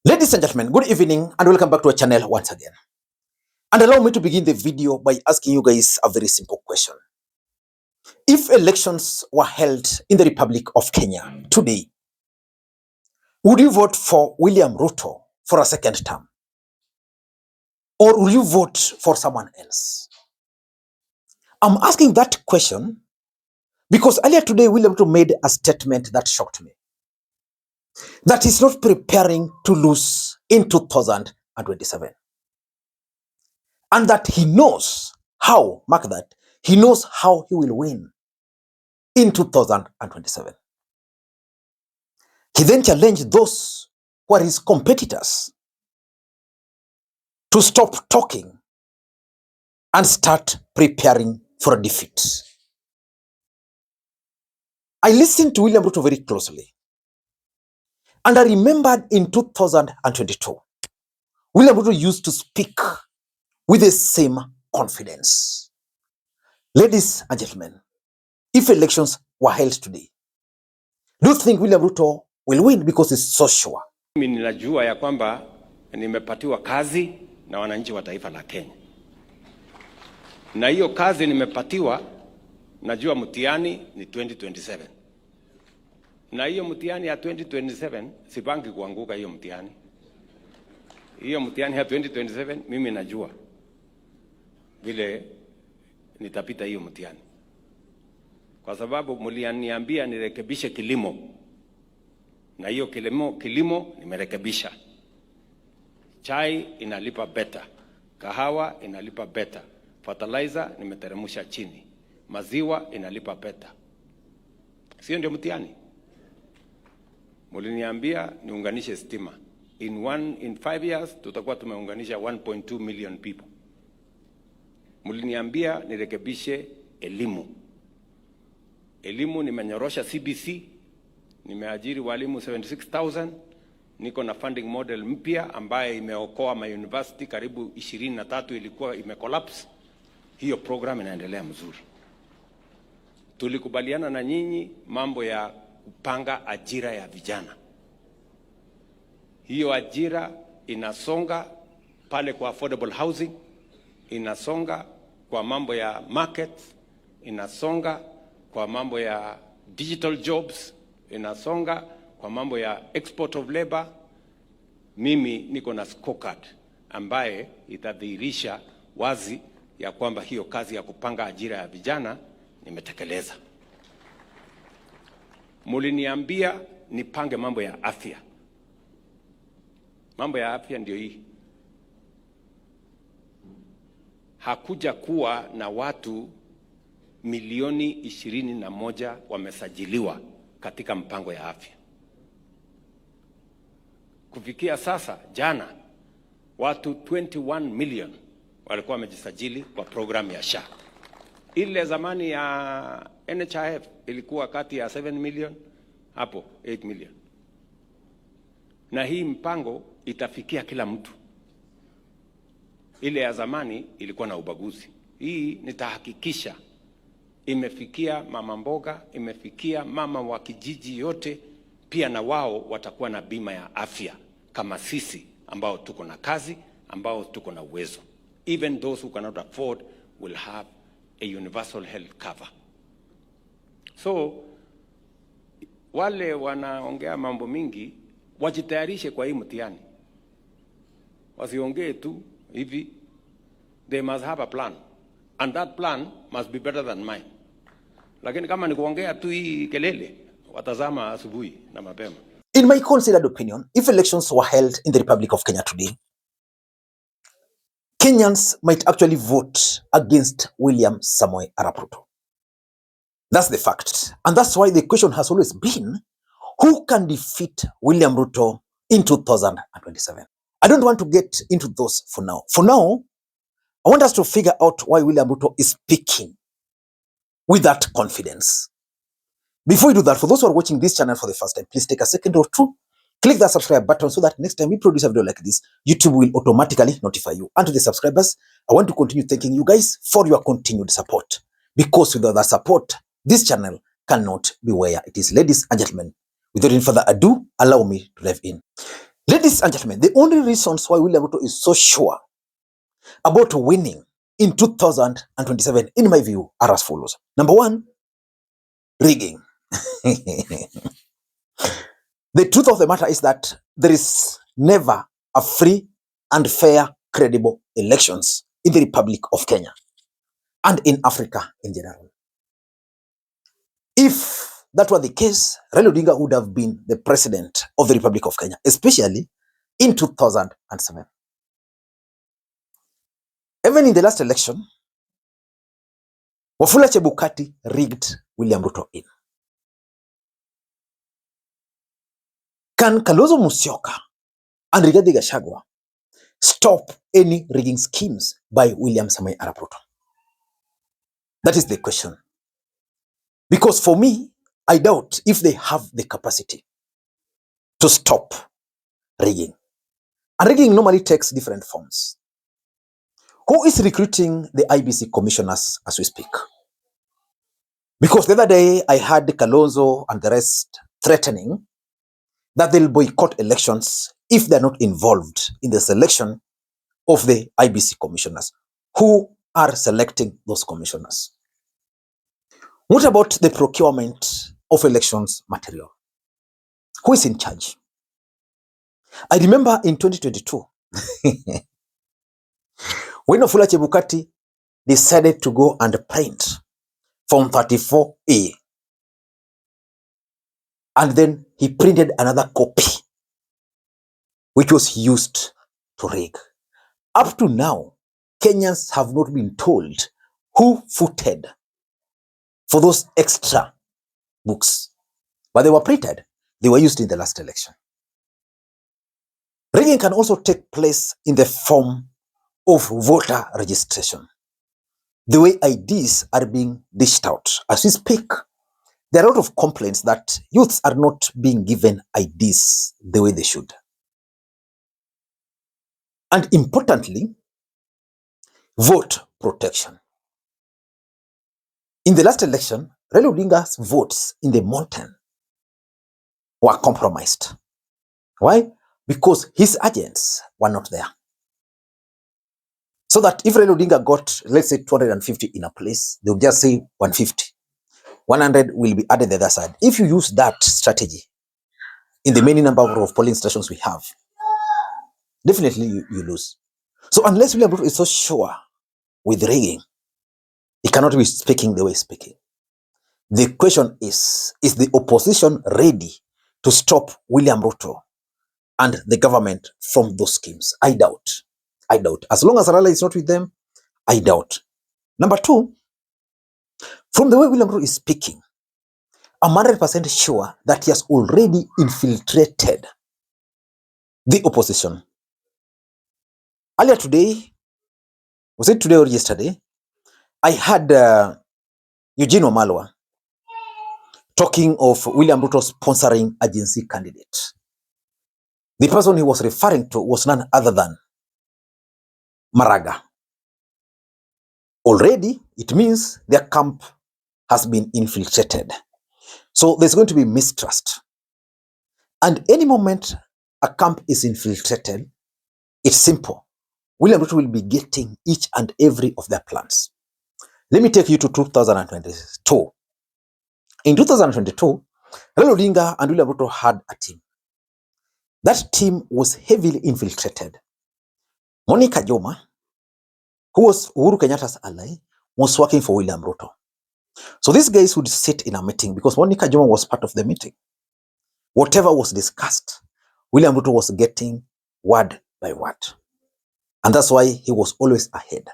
Ladies and gentlemen, good evening and welcome back to our channel once again. And allow me to begin the video by asking you guys a very simple question. If elections were held in the Republic of Kenya today, would you vote for William Ruto for a second term? Or will you vote for someone else? I'm asking that question because earlier today, William Ruto made a statement that shocked me. That he's not preparing to lose in 2027. And that he knows how, mark that, he knows how he will win in 2027. He then challenged those who are his competitors to stop talking and start preparing for a defeat. I listened to William Ruto very closely. And I remembered in 2022, William Ruto used to speak with the same confidence. Ladies and gentlemen, if elections were held today, do you think William Ruto will win because he's so sure? Mimi ninajua ya kwamba nimepatiwa kazi na wananchi wa taifa la Kenya. Na hiyo kazi nimepatiwa, najua mtihani ni 2027. Na hiyo mtihani ya 2027 sipangi kuanguka hiyo mtihani. Hiyo mtihani ya 2027 mimi najua vile nitapita hiyo mtihani. Kwa sababu mlianiambia nirekebishe kilimo. Na hiyo kilimo nimerekebisha. Chai inalipa beta. Kahawa inalipa beta. Fertilizer nimeteremsha chini. Maziwa inalipa beta. Sio ndio mtihani? Mliniambia niunganishe stima. In 5 years tutakuwa tumeunganisha 1.2 million people. Mliniambia nirekebishe elimu. Elimu nimenyorosha CBC, nimeajiri walimu 76,000, niko na funding model mpya ambaye imeokoa ma university karibu 23 ilikuwa imecollapse. Hiyo program inaendelea mzuri. Tulikubaliana na nyinyi mambo ya kupanga ajira ya vijana. Hiyo ajira inasonga pale kwa affordable housing, inasonga kwa mambo ya market, inasonga kwa mambo ya digital jobs, inasonga kwa mambo ya export of labor. Mimi niko na scorecard ambaye itadhihirisha wazi ya kwamba hiyo kazi ya kupanga ajira ya vijana nimetekeleza. Muliniambia nipange mambo ya afya. Mambo ya afya ndio hii. Hakuja kuwa na watu milioni 21 wamesajiliwa katika mpango ya afya. Kufikia sasa jana watu 21 million walikuwa wamejisajili kwa program ya SHA. Ile zamani ya NHIF ilikuwa kati ya 7 million hapo 8 million. Na hii mpango itafikia kila mtu. Ile ya zamani ilikuwa na ubaguzi. Hii nitahakikisha imefikia mama mboga, imefikia mama wa kijiji yote, pia na wao watakuwa na bima ya afya kama sisi ambao tuko na kazi, ambao tuko na uwezo. Even those who cannot afford will have a universal health cover. So wale wanaongea mambo mingi wajitayarishe kwa hii mtihani. Wasiongee tu hivi. They must have a plan. And that plan must be better than mine. Lakini kama ni kuongea tu hii kelele, watazama asubuhi na mapema. In my considered opinion, if elections were held in the Republic of Kenya today, Kenyans might actually vote against William Samoei Arap Ruto. That's the fact. And that's why the question has always been, who can defeat William Ruto in 2027? I don't want to get into those for now. For now, I want us to figure out why William Ruto is speaking with that confidence. Before we do that, for those who are watching this channel for the first time, please take a second or two, click that subscribe button so that next time we produce a video like this, YouTube will automatically notify you. And to the subscribers, I want to continue thanking you guys for your continued support. Because without that support, this channel cannot be where it is. Ladies and gentlemen, without any further ado, allow me to dive in. Ladies and gentlemen, the only reasons why William Ruto is so sure about winning in 2027, in my view, are as follows. Number one, rigging. The truth of the matter is that there is never a free and fair, credible elections in the Republic of Kenya and in Africa in general. If that were the case, Raila Odinga would have been the president of the Republic of Kenya, especially in 2007. Even in the last election, Wafula Chebukati rigged William Ruto in. Can Kalonzo Musyoka and Gachagua stop any rigging schemes by William Samoei Arap Ruto? That is the question. Because for me, I doubt if they have the capacity to stop rigging. And rigging normally takes different forms. Who is recruiting the IBC commissioners as we speak? Because the other day I heard Kalonzo and the rest threatening that they'll boycott elections if they're not involved in the selection of the IBC commissioners. Who are selecting those commissioners? What about the procurement of elections material? Who is in charge? I remember in 2022, when Wafula Chebukati decided to go and print Form 34A, and then he printed another copy, which was used to rig. Up to now, Kenyans have not been told who footed for those extra books, but they were printed. They were used in the last election. Rigging can also take place in the form of voter registration. The way IDs are being dished out as we speak, there are a lot of complaints that youths are not being given IDs the way they should. And importantly, vote protection. In the last election, Raila Odinga's votes in the mountain were compromised. Why? Because his agents were not there. So that if Raila Odinga got, let's say, 250 in a place, they'll just say 150. 100 will be added the other side. If you use that strategy in the many number of polling stations we have, definitely you lose. So unless William Ruto is so sure with rigging, he cannot be speaking the way he's speaking. The question is the opposition ready to stop William Ruto and the government from those schemes? I doubt. I doubt. As long as Raila is not with them, I doubt. Number two, from the way William Ruto is speaking, I'm 100% sure that he has already infiltrated the opposition. Earlier today, was it today or yesterday, I had Eugene Wamalwa talking of William Ruto sponsoring agency candidate. The person he was referring to was none other than Maraga. Already, it means their camp has been infiltrated. So there's going to be mistrust. And any moment a camp is infiltrated, it's simple. William Ruto will be getting each and every of their plans. Let me take you to 2022. In 2022, Raila Odinga and William Ruto had a team. That team was heavily infiltrated. Monica Joma, who was Uhuru Kenyatta's ally, was working for William Ruto. So these guys would sit in a meeting because Monica Joma was part of the meeting. Whatever was discussed, William Ruto was getting word by word. And that's why he was always ahead.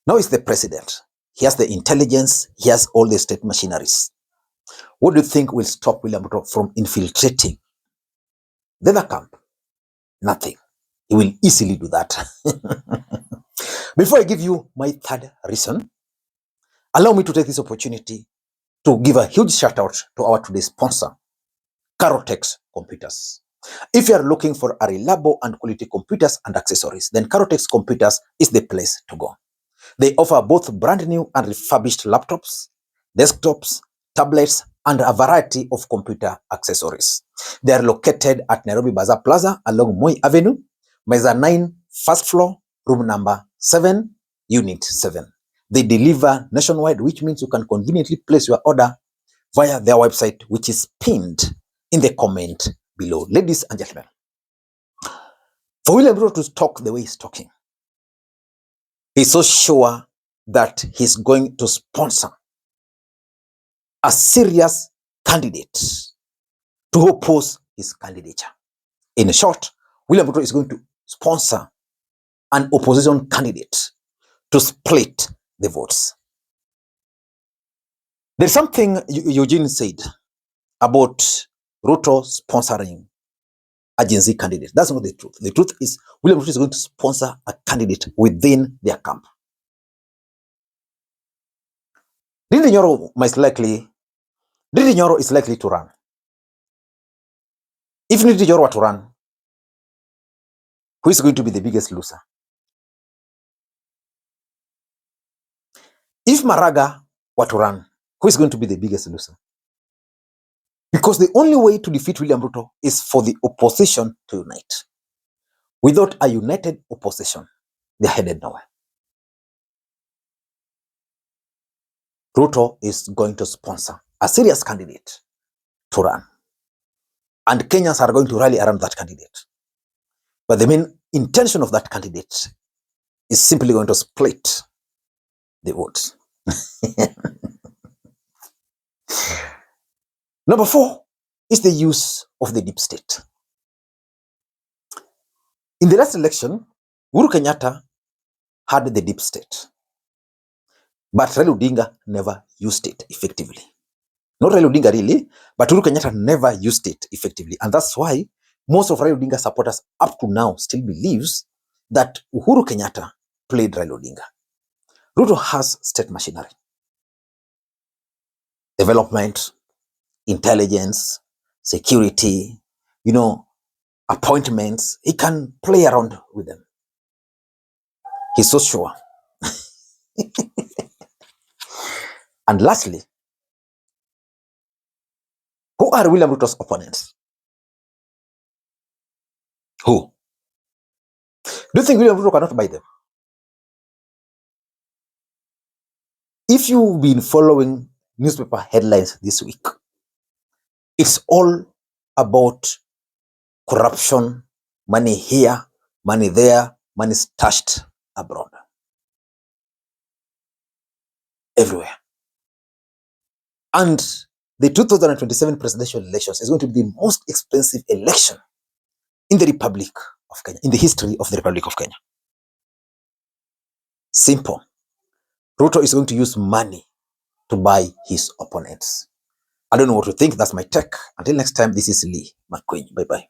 Now he's the president. He has the intelligence. He has all the state machineries. What do you think will stop William Ruto from infiltrating the other camp? Nothing. He will easily do that. Before I give you my third reason, allow me to take this opportunity to give a huge shout out to our today's sponsor, Carotex Computers. If you are looking for a reliable and quality computers and accessories, then Carotex Computers is the place to go. They offer both brand new and refurbished laptops, desktops, tablets, and a variety of computer accessories. They are located at Nairobi Bazaar Plaza along Moi Avenue, Mezzanine, first floor, room number 7, unit 7. They deliver nationwide, which means you can conveniently place your order via their website, which is pinned in the comment below. Ladies and gentlemen, for William Ruto to talk the way he's talking, he's so sure that he's going to sponsor a serious candidate to oppose his candidature. In short, William Ruto is going to sponsor an opposition candidate to split the votes. There's something Eugene said about Ruto sponsoring a Gen Z candidate. That's not the truth. The truth is William Ruto is going to sponsor a candidate within their camp. Ndindi Nyoro is likely to run. If Ndindi Nyoro were to run, who is going to be the biggest loser? If Maraga were to run, who is going to be the biggest loser? Because the only way to defeat William Ruto is for the opposition to unite. Without a united opposition, they're headed nowhere. Ruto is going to sponsor a serious candidate to run. And Kenyans are going to rally around that candidate. But the main intention of that candidate is simply going to split the votes. Number 4 is the use of the deep state. In the last election, Uhuru Kenyatta had the deep state. But Raila Odinga never used it effectively. Not Raila Odinga really, but Uhuru Kenyatta never used it effectively. And that's why most of Raila Odinga supporters up to now still believes that Uhuru Kenyatta played Raila Odinga. Ruto has state machinery, development, intelligence, security, appointments. He can play around with them. He's so sure. And lastly, who are William Ruto's opponents? Who? Do you think William Ruto cannot buy them? If you've been following newspaper headlines this week, it's all about corruption, money here, money there, money stashed abroad. Everywhere. And the 2027 presidential elections is going to be the most expensive election in the Republic of Kenya, in the history of the Republic of Kenya. Simple. Ruto is going to use money to buy his opponents. I don't know what to think. That's my take. Until next time, this is Lee Makwiny. Bye-bye.